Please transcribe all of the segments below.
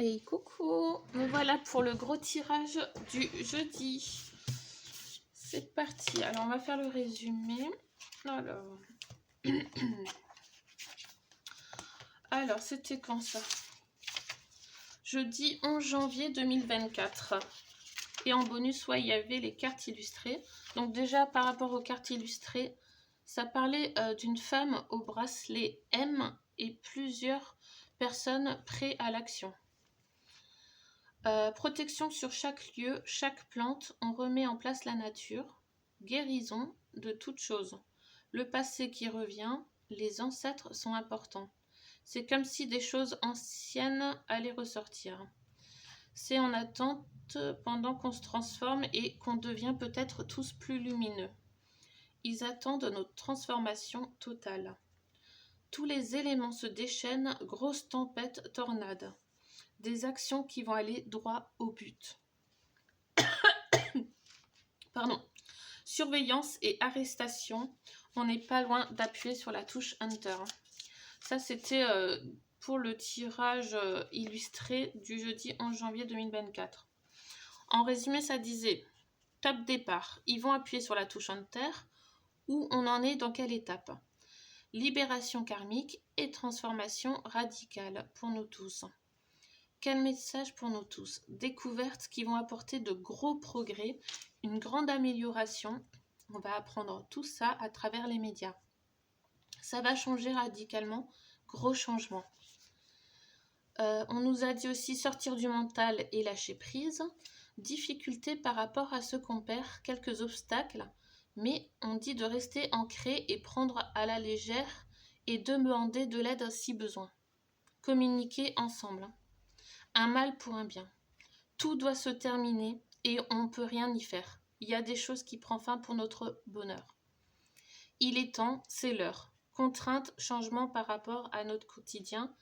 Et coucou, me voilà pour le gros tirage du jeudi. C'est parti. Alors, on va faire le résumé. Alors c'était quand ça? Jeudi 11 janvier 2024. Et en bonus, il y avait les cartes illustrées. Donc déjà, par rapport aux cartes illustrées, ça parlait d'une femme au bracelet M et plusieurs personnes prêtes à l'action. Protection sur chaque lieu, chaque plante, on remet en place la nature. Guérison de toute chose. Le passé qui revient, les ancêtres sont importants. C'est comme si des choses anciennes allaient ressortir. C'est en attente pendant qu'on se transforme et qu'on devient peut-être tous plus lumineux. Ils attendent notre transformation totale. Tous les éléments se déchaînent, grosse tempête, tornade. Des actions qui vont aller droit au but. Pardon. Surveillance et arrestation. On n'est pas loin d'appuyer sur la touche Enter. Ça, c'était pour le tirage illustré du jeudi 11 janvier 2024. En résumé, ça disait top départ. Ils vont appuyer sur la touche Enter. Où on en est, dans quelle étape? Libération karmique et transformation radicale pour nous tous. Quel message pour nous tous? Découvertes qui vont apporter de gros progrès, une grande amélioration. On va apprendre tout ça à travers les médias. Ça va changer radicalement, gros changement. On nous a dit aussi sortir du mental et lâcher prise. Difficulté par rapport à ce qu'on perd, quelques obstacles, mais on dit de rester ancré et prendre à la légère et demander de l'aide si besoin. Communiquer ensemble. Un mal pour un bien. Tout doit se terminer et on ne peut rien y faire. Il y a des choses qui prennent fin pour notre bonheur. Il est temps, c'est l'heure. Contrainte, changement par rapport à notre quotidien,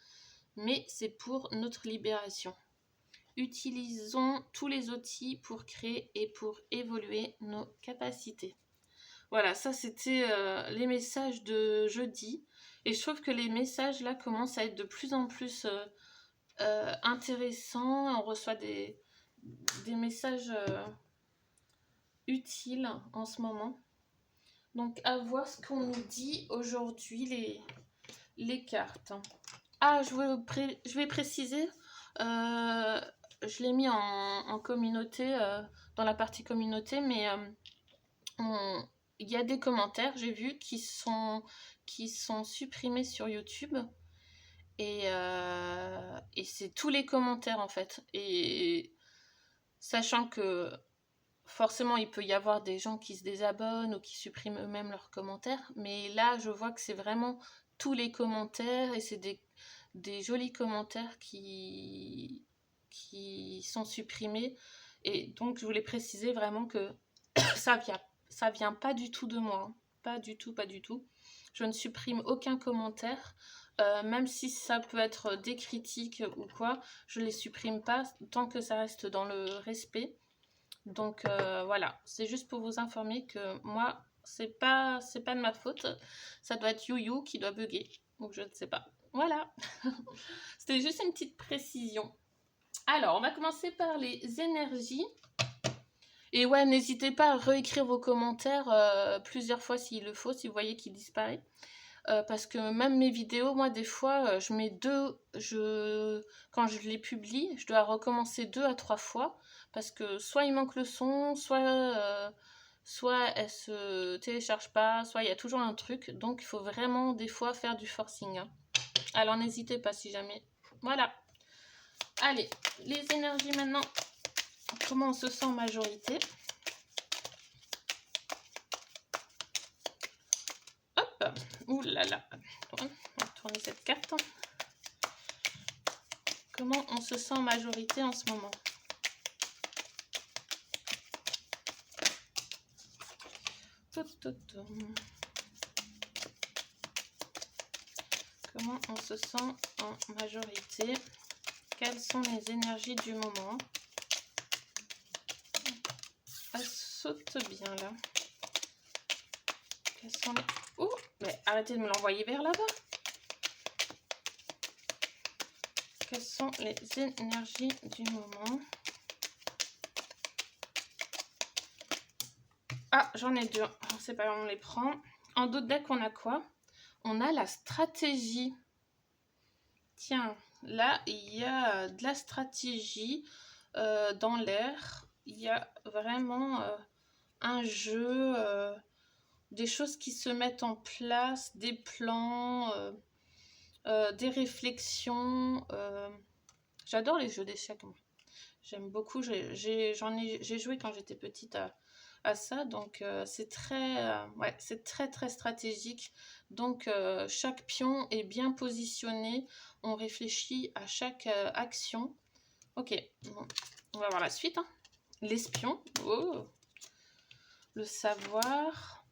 mais c'est pour notre libération. Utilisons tous les outils pour créer et pour évoluer nos capacités. Voilà, ça c'était les messages de jeudi. Et je trouve que les messages là commencent à être de plus en plus intéressants. On reçoit des messages utiles en ce moment. Donc à voir ce qu'on nous dit aujourd'hui les cartes. Ah, je vais préciser, je l'ai mis en communauté, dans la partie communauté, mais il y a des commentaires, j'ai vu, qui sont supprimés sur YouTube. Et c'est tous les commentaires en fait. Et sachant que forcément il peut y avoir des gens qui se désabonnent ou qui suppriment eux-mêmes leurs commentaires. Mais là je vois que c'est vraiment tous les commentaires et c'est des jolis commentaires qui sont supprimés. Et donc je voulais préciser vraiment que ça vient pas du tout de moi. Hein. Pas du tout. Je ne supprime aucun commentaire. Même si ça peut être des critiques ou quoi, je les supprime pas tant que ça reste dans le respect. Donc voilà, c'est juste pour vous informer que moi, c'est pas de ma faute. Ça doit être You qui doit bugger. Donc je ne sais pas. Voilà. C'était juste une petite précision. Alors, on va commencer par les énergies. Et ouais, n'hésitez pas à réécrire vos commentaires plusieurs fois s'il le faut, si vous voyez qu'il disparaît. Parce que même mes vidéos, moi des fois, je mets quand je les publie, je dois recommencer 2 à 3 fois, parce que soit il manque le son, soit elle se télécharge pas, soit il y a toujours un truc, donc il faut vraiment des fois faire du forcing. Hein. Alors n'hésitez pas si jamais. Voilà. Allez, les énergies maintenant. Comment on se sent en majorité? Ouh là là, on va tourner cette carte. Comment on se sent en majorité en ce moment? Comment on se sent en majorité? Quelles sont les énergies du moment? Elle saute bien là. Quelles sont les... Oh, mais arrêtez de me l'envoyer vers là-bas. Quelles sont les énergies du moment? Ah, j'en ai deux. C'est pas grave, on les prend. En d'autres decks, on a quoi? On a la stratégie. Tiens, là, il y a de la stratégie dans l'air. Il y a vraiment un jeu, des choses qui se mettent en place, des plans, des réflexions. J'adore les jeux d'échecs. J'aime beaucoup. J'ai joué quand j'étais petite à ça. Donc, c'est ouais, c'est très stratégique. Donc, chaque pion est bien positionné. On réfléchit à chaque action. Ok, bon, on va voir la suite. Hein. L'espion. Oh. Le savoir.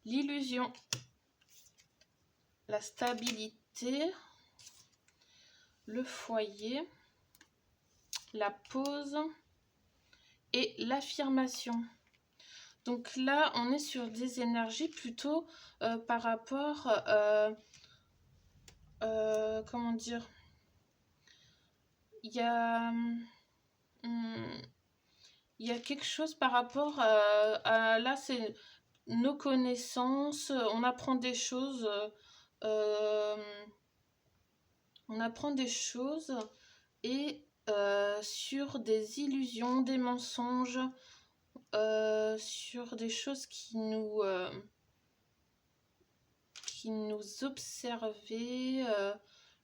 L'illusion. La stabilité. Le foyer. La pause. Et l'affirmation. Donc là, on est sur des énergies plutôt par rapport, comment dire, il y a quelque chose par rapport là, c'est nos connaissances, on apprend des choses, et sur des illusions, des mensonges, sur des choses qui nous observaient,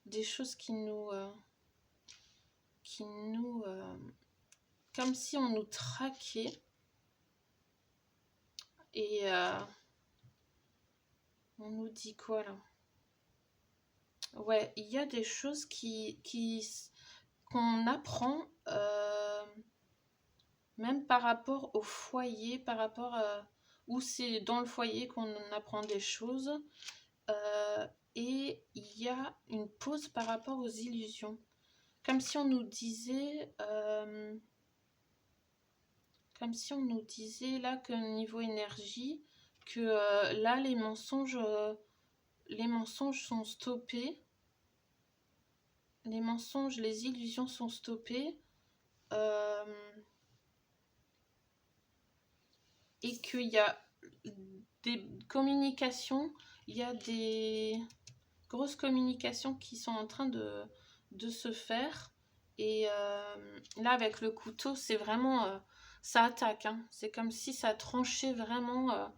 des choses qui nous comme si on nous traquait. Et on nous dit quoi là? Ouais, il y a des choses qu'on apprend, même par rapport au foyer, par rapport où c'est dans le foyer qu'on apprend des choses. Et il y a une pause par rapport aux illusions. Comme si on nous disait... là que niveau énergie, que là les mensonges sont stoppés. Les mensonges, les illusions sont stoppées. Et qu'il y a des communications, il y a des grosses communications qui sont en train de se faire. Et là, avec le couteau, c'est vraiment... ça attaque. Hein. C'est comme si ça tranchait vraiment.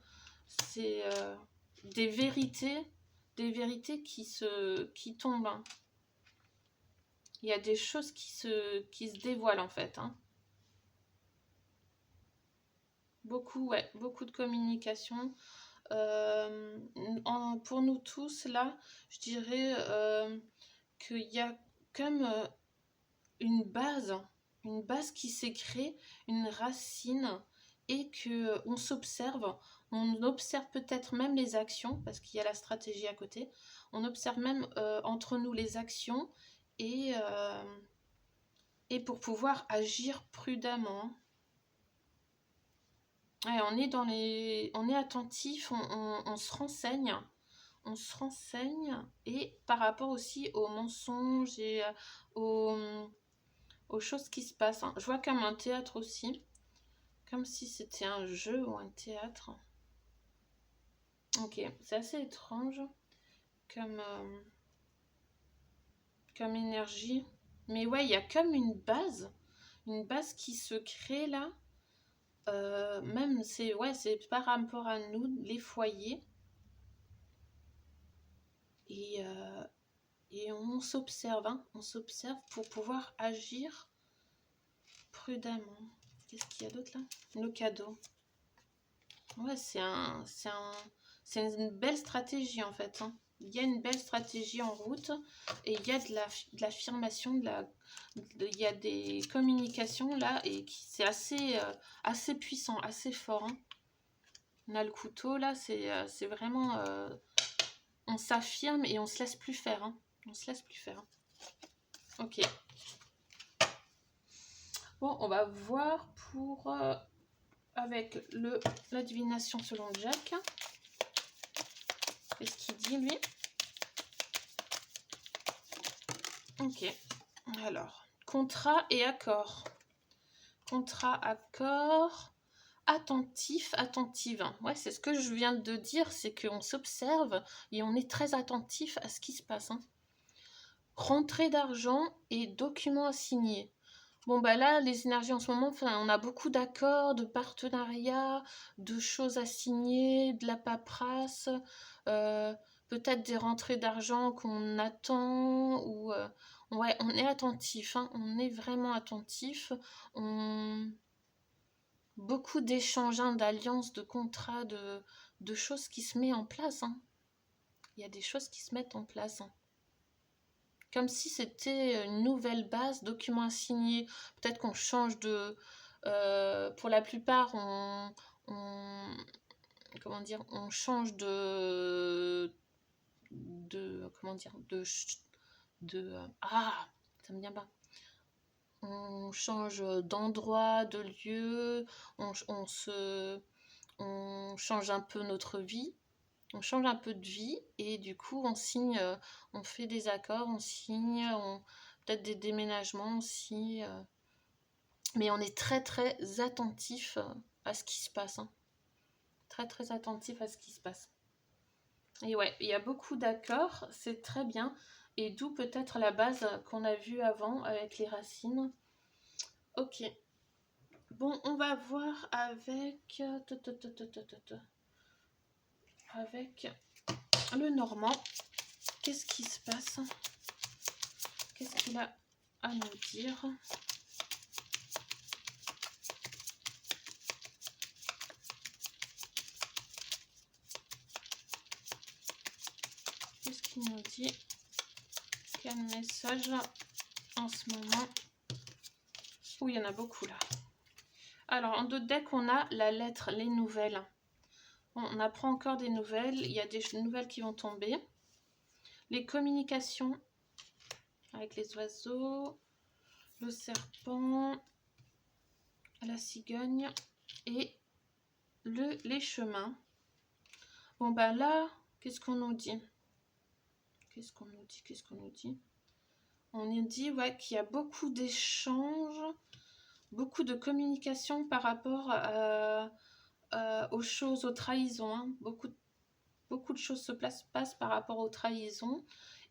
C'est des vérités qui tombent. Hein. Il y a des choses qui se dévoilent en fait. Hein. Beaucoup de communication. Pour nous tous, là, je dirais qu'il y a comme une base qui s'est créée, une racine, et qu'on s'observe. On observe peut-être même les actions, parce qu'il y a la stratégie à côté. On observe même entre nous les actions, et pour pouvoir agir prudemment. Ouais, on est attentif, on se renseigne. On se renseigne, et par rapport aussi aux mensonges et aux choses qui se passent. Hein. Je vois comme un théâtre aussi. Comme si c'était un jeu ou un théâtre. Ok, c'est assez étrange comme énergie. Mais ouais, il y a comme une base qui se crée là. Même c'est par rapport à nous, les foyers. Et on s'observe, hein. On s'observe pour pouvoir agir prudemment. Qu'est-ce qu'il y a d'autre là? Le cadeau. Ouais, c'est une belle stratégie en fait. Hein. Il y a une belle stratégie en route, et il y a de l'affirmation, il y a des communications là, et c'est assez puissant, assez fort. Hein. On a le couteau là, c'est vraiment... on s'affirme et on se laisse plus faire. Hein. On se laisse plus faire. Ok. Bon, on va voir pour... avec la divination selon Jack. Qu'est-ce qu'il dit, lui? Ok. Alors, contrat et accord. Contrat, accord, attentif, attentive. Ouais, c'est ce que je viens de dire, c'est qu'on s'observe et on est très attentif à ce qui se passe. Hein. Rentrée d'argent et documents à signer. Bon, bah là, les énergies en ce moment, on a beaucoup d'accords, de partenariats, de choses à signer, de la paperasse, peut-être des rentrées d'argent qu'on attend, ou ouais, on est attentif, hein, on est vraiment attentif. Beaucoup d'échanges, hein, d'alliances, de contrats, de choses qui se mettent en place. Hein. Il y a des choses qui se mettent en place. Hein. Comme si c'était une nouvelle base, documents à signer. Peut-être qu'on change de... pour la plupart, comment dire, on change comment dire, ah, ça me vient pas. On change d'endroit, de lieu, on change un peu notre vie. On change un peu de vie et du coup on signe, on fait des accords, on signe, peut-être des déménagements aussi, mais on est très très attentif à ce qui se passe, hein. Très très attentif à ce qui se passe. Et ouais, il y a beaucoup d'accords, c'est très bien, et d'où peut-être la base qu'on a vue avant avec les racines. Ok, bon, on va voir avec le normand. Qu'est-ce qui se passe? Qu'est-ce qu'il a à nous dire? Qu'est-ce qu'il nous dit? Quel message en ce moment? Oui, il y en a beaucoup là. Alors, en d'autres decks, on a la lettre, les nouvelles. On apprend encore des nouvelles. Il y a des nouvelles qui vont tomber. Les communications avec les oiseaux, le serpent, la cigogne et les chemins. Bon, ben là, qu'est-ce qu'on nous dit? Qu'est-ce qu'on nous dit? Qu'est-ce qu'on nous dit? On nous dit, ouais, qu'il y a beaucoup d'échanges, beaucoup de communication par rapport aux choses, aux trahisons. Hein. Beaucoup de choses se passent par rapport aux trahisons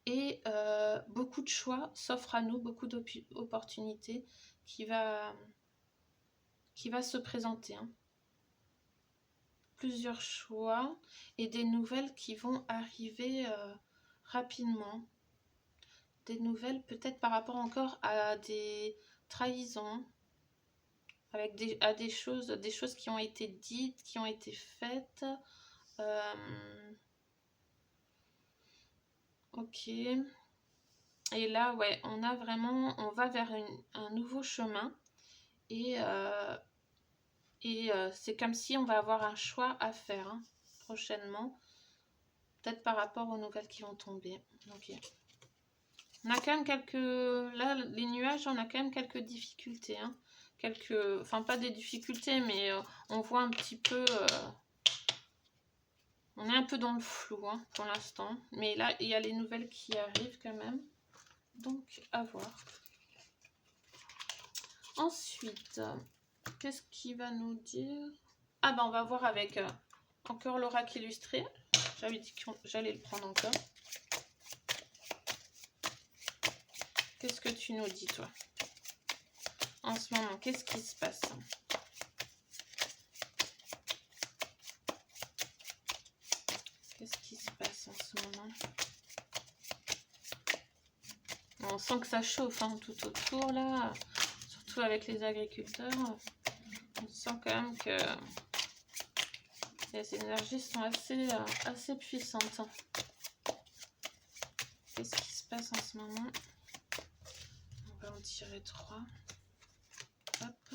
et beaucoup de choix s'offrent à nous, beaucoup d'opportunités qui va se présenter. Hein. Plusieurs choix et des nouvelles qui vont arriver rapidement. Des nouvelles peut-être par rapport encore à des trahisons, avec des choses qui ont été dites, qui ont été faites. Ok. Et là, ouais, on va vers un nouveau chemin. Et c'est comme si on va avoir un choix à faire hein, prochainement. Peut-être par rapport aux nouvelles qui vont tomber. Ok. On a quand même là, les nuages, on a quand même quelques difficultés. Hein. Enfin, pas des difficultés, mais on voit un petit peu... on est un peu dans le flou hein, pour l'instant. Mais là, il y a les nouvelles qui arrivent quand même. Donc, à voir. Ensuite, qu'est-ce qu'il va nous dire? Ah ben, on va voir avec encore l'oracle illustré. J'avais dit que j'allais le prendre encore. Qu'est-ce que tu nous dis, toi? En ce moment, qu'est-ce qui se passe? Qu'est-ce qui se passe en ce moment? On sent que ça chauffe hein, tout autour, là. Surtout avec les agriculteurs. On sent quand même que les énergies sont assez puissantes. Qu'est-ce qui se passe en ce moment? On va en tirer 3. Hop.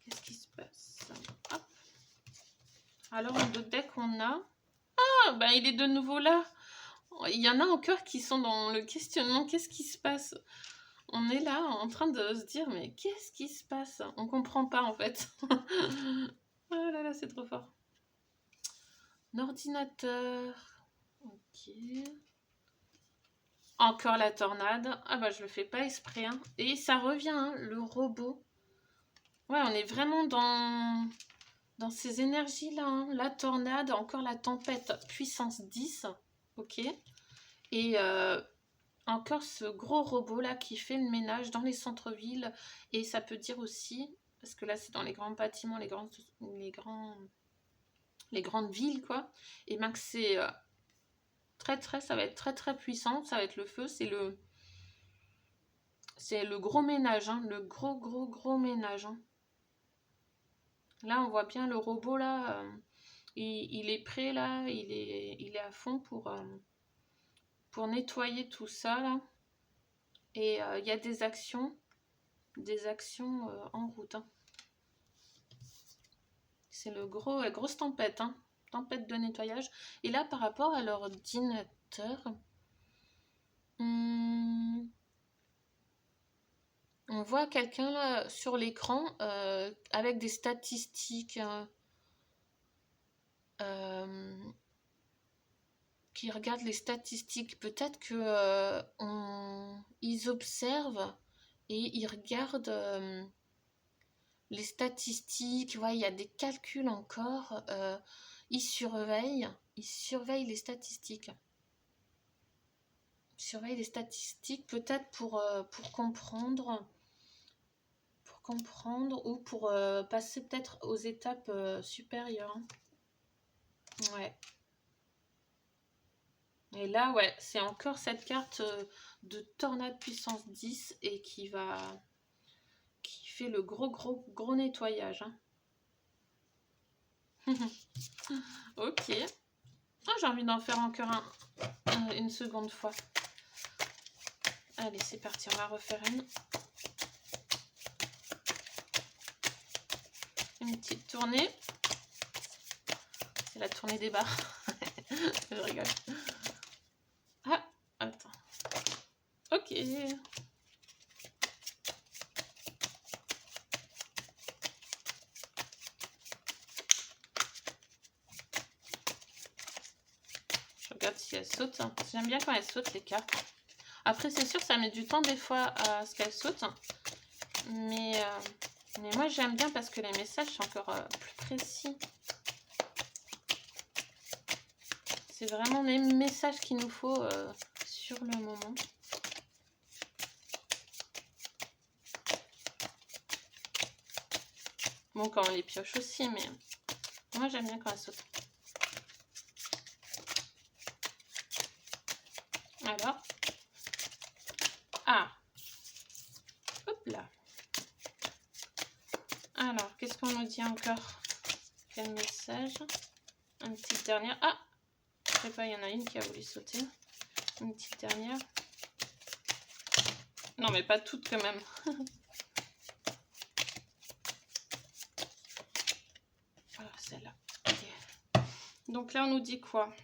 Qu'est-ce qui se passe? Hop. Alors, en deux decks, on a... Ah, ben il est de nouveau là. Il y en a encore qui sont dans le questionnement. Qu'est-ce qui se passe? On est là en train de se dire, mais qu'est-ce qui se passe? On comprend pas en fait. Oh là là, c'est trop fort. Un ordinateur. Ok. Encore la tornade. Ah bah je le fais pas exprès. Hein. Et ça revient, hein, le robot. Ouais, on est vraiment dans ces énergies-là. Hein. La tornade, encore la tempête puissance 10. Ok. Et encore ce gros robot-là qui fait le ménage dans les centres-villes. Et ça peut dire aussi, parce que là c'est dans les grands bâtiments, les grandes villes, quoi. Et bien que c'est ça va être très puissant. Ça va être le feu, c'est le gros ménage, hein, le gros ménage. Hein. Là, on voit bien le robot, là, il est prêt, là, il est à fond pour nettoyer tout ça, là. Et il y a des actions en route. Hein. C'est la grosse tempête, hein, tempête de nettoyage. Et là, par rapport à l'ordinateur, on voit quelqu'un là sur l'écran avec des statistiques qui regardent les statistiques. Peut-être que ils observent et ils regardent les statistiques. Ouais, il y a des calculs encore. Ils surveillent les statistiques. Ils surveillent les statistiques peut-être pour comprendre ou pour passer peut-être aux étapes supérieures. Ouais. Et là, ouais, c'est encore cette carte de tornade puissance 10 et qui fait le gros nettoyage. Hein. Ok. Ah, j'ai envie d'en faire encore une seconde fois. Allez, c'est parti, on va refaire une petite tournée. C'est la tournée des barres. Je rigole. Ah, attends. Ok. Je regarde si elle saute. J'aime bien quand elle saute, les cartes. Après, c'est sûr, ça met du temps des fois à ce qu'elle saute. Mais moi, j'aime bien parce que les messages sont encore plus précis. C'est vraiment les messages qu'il nous faut sur le moment. Bon, quand on les pioche aussi, mais moi, j'aime bien quand elles sautent. Alors. Ah. Hop là. Alors, qu'est-ce qu'on nous dit encore? Quel message? Une petite dernière. Ah! Je sais pas, il y en a une qui a voulu sauter. Une petite dernière. Non, mais pas toutes quand même. Voilà, celle-là. Okay. Donc là, on nous dit quoi?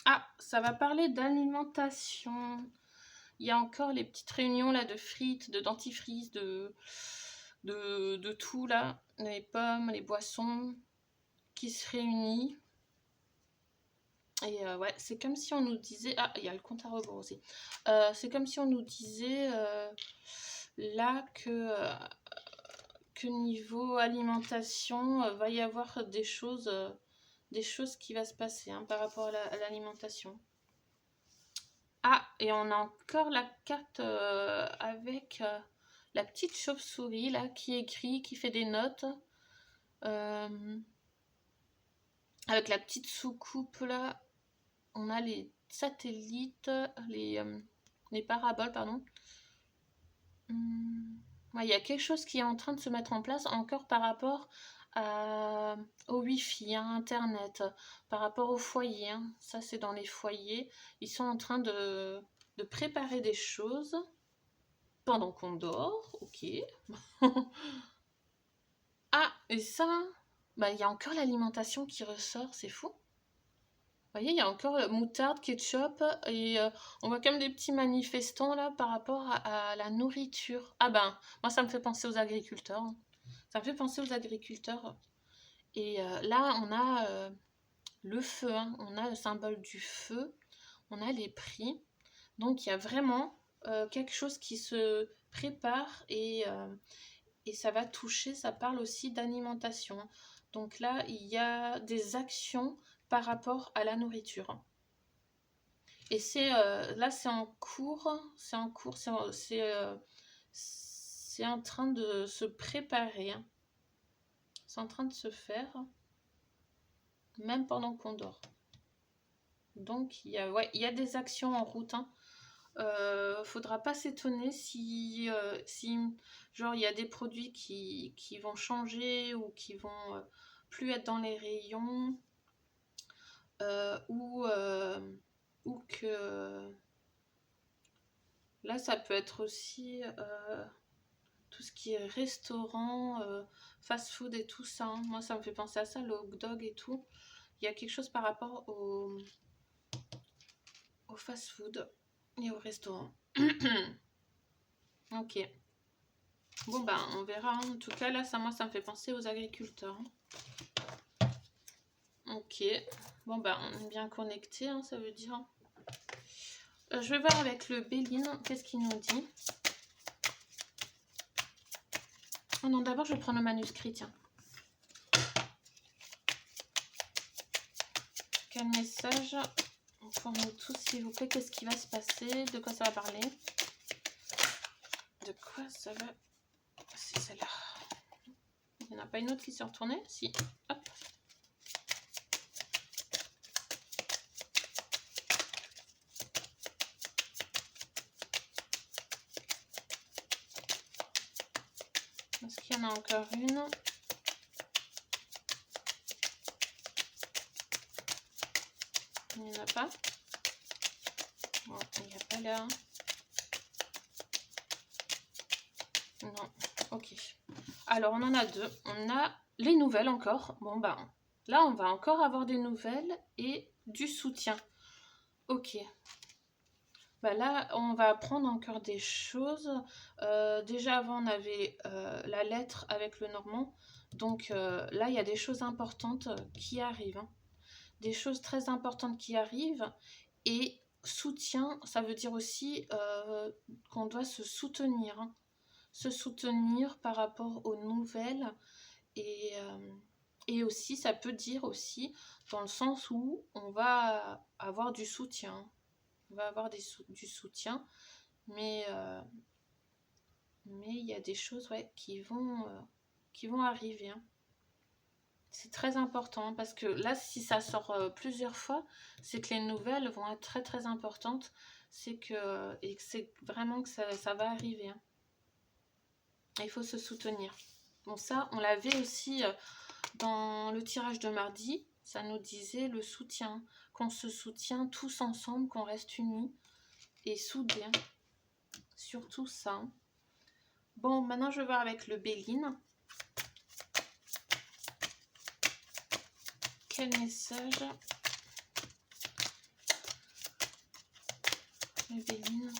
Ah, ça va parler d'alimentation. Il y a encore les petites réunions là de frites, de dentifrice, de tout là. Les pommes, les boissons qui se réunissent. Et ouais, c'est comme si on nous disait... Ah, il y a le compte à rebours aussi. C'est comme si on nous disait là que niveau alimentation, va y avoir des choses qui vont se passer hein, par rapport à l'alimentation. Ah, et on a encore la carte avec la petite chauve-souris là qui écrit, qui fait des notes. Avec la petite soucoupe là. On a les satellites, les paraboles, pardon. Ouais, il y a quelque chose qui est en train de se mettre en place encore par rapport au Wi-Fi, à Internet, par rapport au foyer. Hein. Ça, c'est dans les foyers. Ils sont en train de préparer des choses pendant qu'on dort. Ok. Ah, et ça, bah, il y a encore l'alimentation qui ressort, c'est fou. Vous voyez, il y a encore moutarde, ketchup, et on voit comme des petits manifestants là par rapport à la nourriture. Ah ben, moi ça me fait penser aux agriculteurs. Hein. Ça me fait penser aux agriculteurs. Et là, on a le feu, hein. On a le symbole du feu, on a les prix. Donc il y a vraiment quelque chose qui se prépare et ça va toucher, ça parle aussi d'alimentation. Donc là, il y a des actions par rapport à la nourriture. Et là, c'est en cours, c'est en train de se préparer. Hein. C'est en train de se faire, même pendant qu'on dort. Donc, il y a des actions en route. Hein. Faudra pas s'étonner si genre, il y a des produits qui vont changer ou qui vont plus être dans les rayons. Ou que là, ça peut être aussi tout ce qui est restaurant, fast-food et tout ça. Hein. Moi, ça me fait penser à ça, le hot dog et tout. Il y a quelque chose par rapport au fast-food et au restaurant. Ok. Bon, ben, on verra. Hein. En tout cas, là, moi, ça me fait penser aux agriculteurs. Hein. Ok. Bon, ben, on est bien connecté, hein, ça veut dire. Je vais voir avec le Béline, qu'est-ce qu'il nous dit. Oh non, d'abord, je vais prendre le manuscrit, tiens. Quel message pour nous tous, s'il vous plaît? Qu'est-ce qui va se passer? De quoi ça va parler? De quoi ça va... C'est celle-là. Il n'y en a pas une autre qui s'est retournée? Si. Hop. Est-ce qu'il y en a encore une? Il n'y en a pas. Bon, il n'y a pas là. Non, ok. Alors, on en a deux. On a les nouvelles encore. Bon, ben, là, on va encore avoir des nouvelles et du soutien. Ok. Ben là, on va apprendre encore des choses. Déjà, avant, on avait la lettre avec le normand. Donc là, il y a des choses importantes qui arrivent. Hein. Des choses très importantes qui arrivent. Et soutien, ça veut dire aussi qu'on doit se soutenir. Hein. Se soutenir par rapport aux nouvelles. Et aussi, ça peut dire aussi dans le sens où on va avoir du soutien. On va avoir du soutien, mais il y a des choses qui vont arriver. Hein. C'est très important parce que là, si ça sort plusieurs fois, c'est que les nouvelles vont être très très importantes. Et que c'est vraiment que ça va arriver. Hein. Il faut se soutenir. Bon, ça, on l'avait aussi dans le tirage de mardi. Ça nous disait le soutien, qu'on se soutient tous ensemble, qu'on reste unis et soudés. Hein. Surtout ça. Bon, maintenant, je vais voir avec le Béline. Quel message? Le Béline.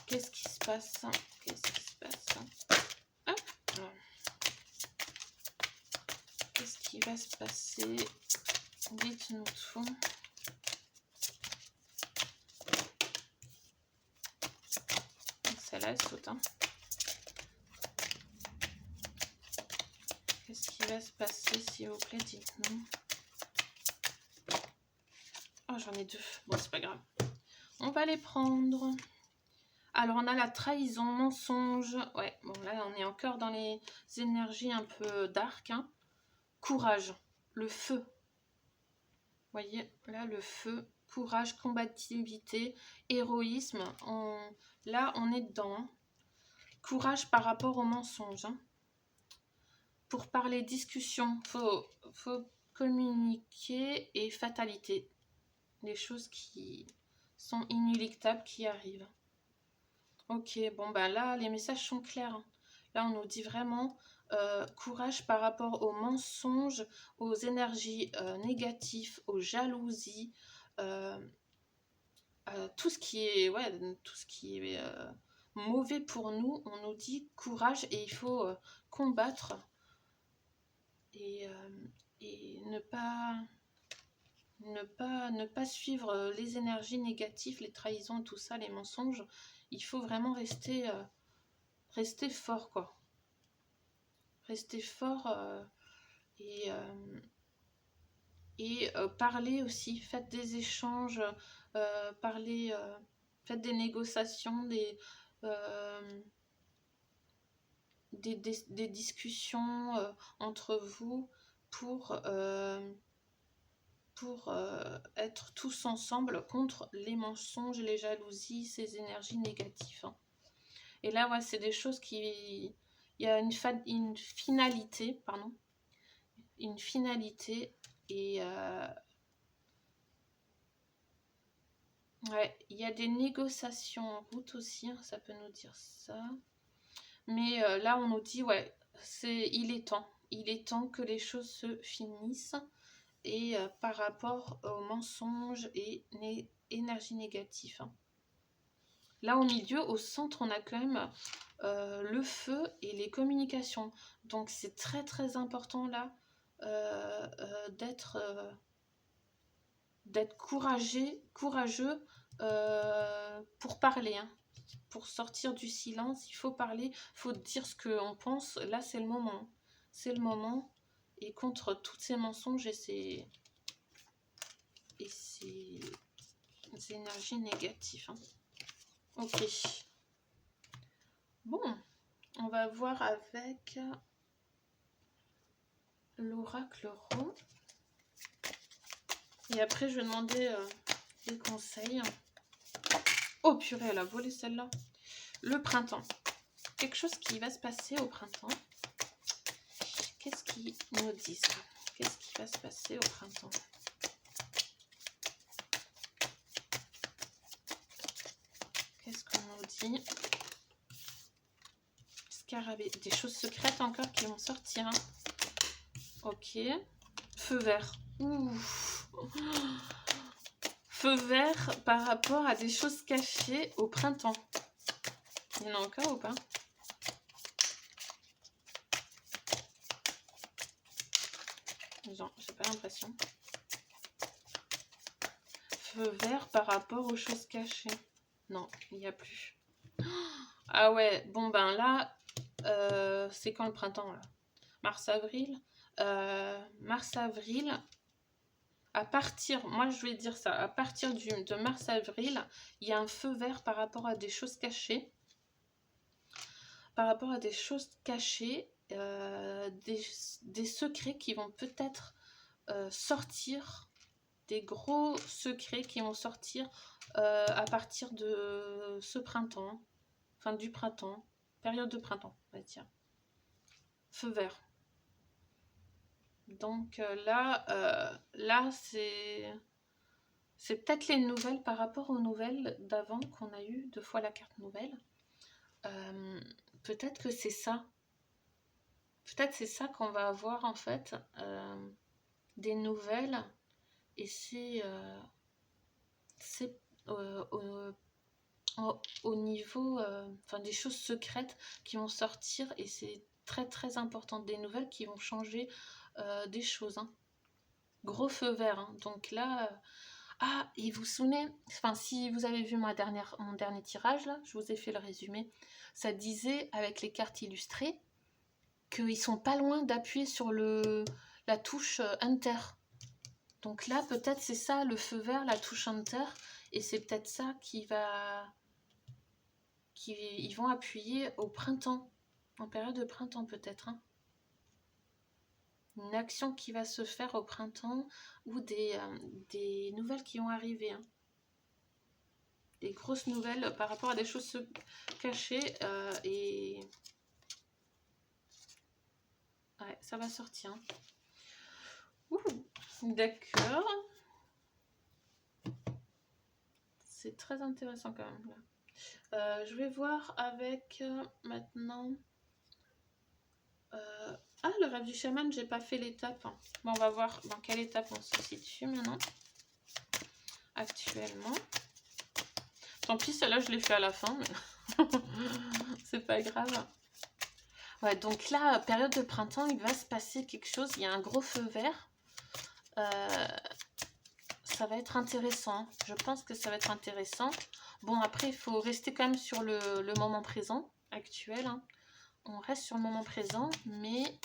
Qu'est-ce qui se passe? Qu'est-ce qui se passe? Hop. Qu'est-ce qui va se passer? Dites-nous tout. Celle-là, elle saute. Hein. Qu'est-ce qui va se passer, s'il vous plaît? Dites-nous. Oh, j'en ai deux. Bon, c'est pas grave. On va les prendre. Alors, on a la trahison, mensonge. Ouais, bon, là, on est encore dans les énergies un peu dark. Hein. Courage, le feu. Vous voyez, là, le feu, courage, combativité, héroïsme. Là, on est dedans. Hein. Courage par rapport au mensonge. Hein. Pour parler discussion, faut communiquer et fatalité. Les choses qui sont inéluctables qui arrivent. Ok, bon, bah là, les messages sont clairs. Hein. Là, on nous dit vraiment courage par rapport aux mensonges, aux énergies négatives, aux jalousies, tout ce qui est, mauvais pour nous. On nous dit courage et il faut combattre et ne pas Ne pas suivre les énergies négatives, les trahisons, tout ça, les mensonges. Il faut vraiment rester fort, quoi. Rester fort et, parler aussi. Faites des échanges, parlez, faites des négociations, des discussions entre vous pour être tous ensemble contre les mensonges, les jalousies, ces énergies négatives. Hein. Et là, ouais, c'est des choses qui... Il y a une finalité, pardon. Une finalité et... ouais, il y a des négociations en route aussi, hein, ça peut nous dire ça. Mais là, on nous dit, ouais, il est temps. Il est temps que les choses se finissent. Et par rapport aux mensonges et énergie négative. Hein. Là, au milieu, au centre, on a quand même le feu et les communications. Donc, c'est très, très important, là, d'être courageux pour parler. Hein. Pour sortir du silence, il faut parler, il faut dire ce qu'on pense. Là, c'est le moment. C'est le moment. Et contre tous ces mensonges et ces énergies négatives. Hein. Ok. Bon, on va voir avec l'oracle rond. Et après, je vais demander des conseils. Oh purée, elle a volé celle-là. Le printemps. Quelque chose qui va se passer au printemps. Qu'est-ce qu'ils nous disent? Qu'est-ce qui va se passer au printemps? Qu'est-ce qu'on nous dit? Scarabée. Des choses secrètes encore qui vont sortir. Hein. Ok. Feu vert. Ouh. Feu vert par rapport à des choses cachées au printemps. Il y en a encore ou pas? Genre, j'ai pas l'impression. Feu vert par rapport aux choses cachées. Non, il n'y a plus. Ah ouais, bon ben là, c'est quand le printemps là? Mars-avril. Mars-avril, à partir, moi je vais dire ça, à partir de mars-avril, il y a un feu vert par rapport à des choses cachées. Par rapport à des choses cachées, des secrets qui vont peut-être sortir, des gros secrets qui vont sortir à partir de ce printemps, fin du printemps, période de printemps, on va dire. Feu vert. Donc là c'est peut-être les nouvelles par rapport aux nouvelles d'avant qu'on a eu 2 fois la carte nouvelle. Peut-être que c'est ça. Peut-être c'est ça qu'on va avoir en fait, des nouvelles. Et c'est au niveau des choses secrètes qui vont sortir et c'est très très important. Des nouvelles qui vont changer des choses. Hein. Gros feu vert. Hein. Donc là... Ah, et vous vous souvenez, enfin si vous avez vu mon dernier tirage, là, je vous ai fait le résumé, ça disait avec les cartes illustrées qu'ils sont pas loin d'appuyer sur la touche Enter. Donc là, peut-être c'est ça, le feu vert, la touche Enter, et c'est peut-être ça ils vont appuyer au printemps, en période de printemps peut-être. Hein. Une action qui va se faire au printemps ou des nouvelles qui vont arriver. Hein. Des grosses nouvelles par rapport à des choses cachées et... Ouais, ça va sortir. D'accord. C'est très intéressant quand même. Là. Je vais voir avec maintenant... Ah, le rêve du chaman, j'ai pas fait l'étape. Hein. Bon, on va voir dans quelle étape on se situe maintenant. Actuellement. Tant pis, celle-là, je l'ai fait à la fin, mais c'est pas grave. Ouais, donc là, période de printemps, il va se passer quelque chose. Il y a un gros feu vert. ça va être intéressant. Je pense que ça va être intéressant. Bon, après, il faut rester quand même sur le moment présent actuel. Hein. On reste sur le moment présent, mais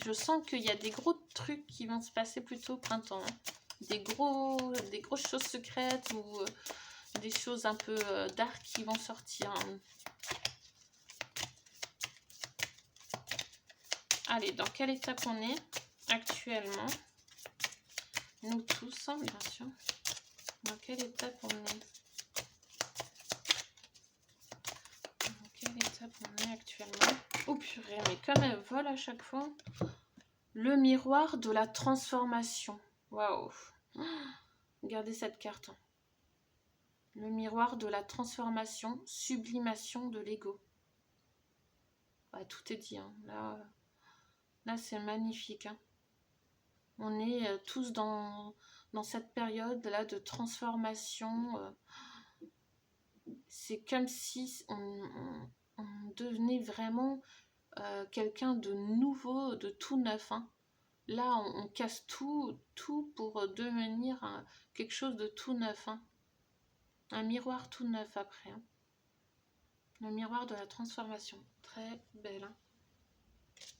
je sens qu'il y a des gros trucs qui vont se passer plutôt au printemps. Hein. Des grosses choses secrètes ou des choses un peu dark qui vont sortir. Hein. Allez, dans quelle étape on est actuellement? Nous tous, hein, bien sûr. Dans quelle étape on est? Dans quelle étape on est actuellement? Oh purée, mais comme elle vole à chaque fois. Le miroir de la transformation. Waouh. Regardez cette carte. Le miroir de la transformation, sublimation de l'ego. Bah, tout est dit. Hein. Là c'est magnifique. Hein. On est tous dans cette période-là de transformation. C'est comme si on devenait vraiment quelqu'un de nouveau, de tout neuf. Hein. Là, on casse tout pour devenir quelque chose de tout neuf. Hein. Un miroir tout neuf après. Hein. Le miroir de la transformation. Très belle. Hein.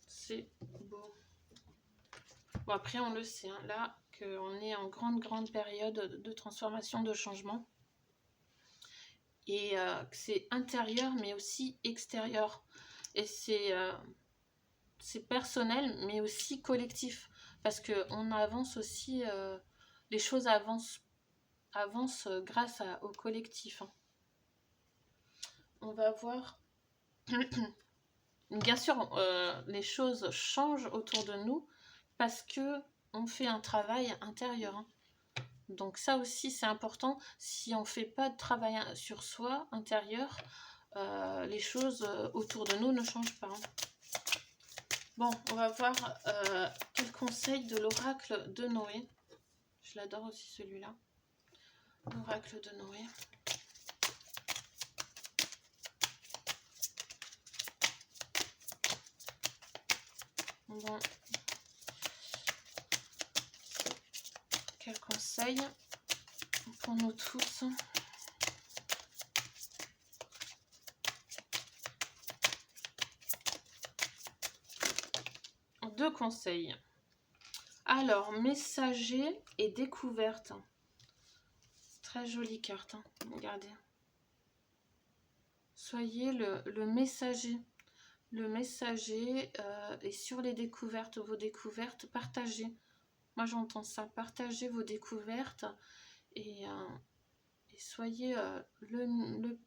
C'est beau. Bon, après, on le sait. Hein, là, qu'on est en grande période de transformation, de changement. Et que c'est intérieur, mais aussi extérieur. Et c'est personnel, mais aussi collectif. Parce qu'on avance aussi... les choses avancent grâce au collectif. Hein. On va voir. Bien sûr, les choses changent autour de nous parce que on fait un travail intérieur. Hein. Donc ça aussi, c'est important. Si on ne fait pas de travail sur soi intérieur, les choses autour de nous ne changent pas. Hein. Bon, on va voir quel conseil de l'oracle de Noé. Je l'adore aussi celui-là. L'oracle de Noé. Bon. Quel conseil pour nous tous? Deux conseils. Alors, messager et découverte. Très jolie carte. Hein. Regardez. Soyez le messager. Le messager et sur les découvertes, vos découvertes, partagez. Moi, j'entends ça. Partagez vos découvertes et soyez le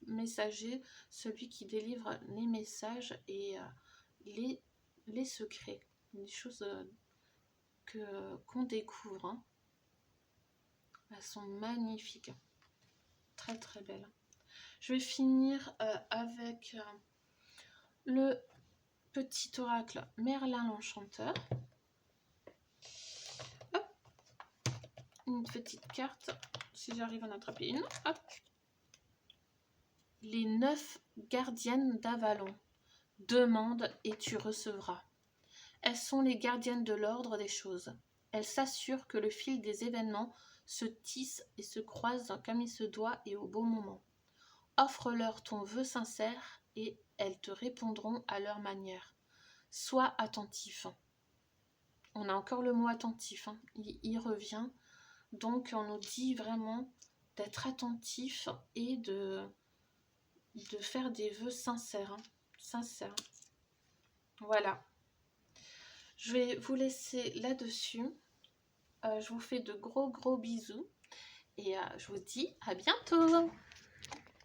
messager, celui qui délivre les messages et les secrets, les choses qu'on découvre. Hein. Elles sont magnifiques. Très, très belles. Je vais finir avec le petit oracle Merlin l'Enchanteur. Hop. Une petite carte, si j'arrive à en attraper une. Hop. Les 9 gardiennes d'Avalon. Demande et tu recevras. Elles sont les gardiennes de l'ordre des choses. Elles s'assurent que le fil des événements se tisse et se croise comme il se doit et au bon moment. Offre-leur ton vœu sincère et elles te répondront à leur manière. Sois attentif. On a encore le mot attentif, hein. Il revient. Donc on nous dit vraiment d'être attentif et de faire des vœux sincères. Hein. Sincères. Voilà. Je vais vous laisser là-dessus. Je vous fais de gros bisous. Et je vous dis à bientôt.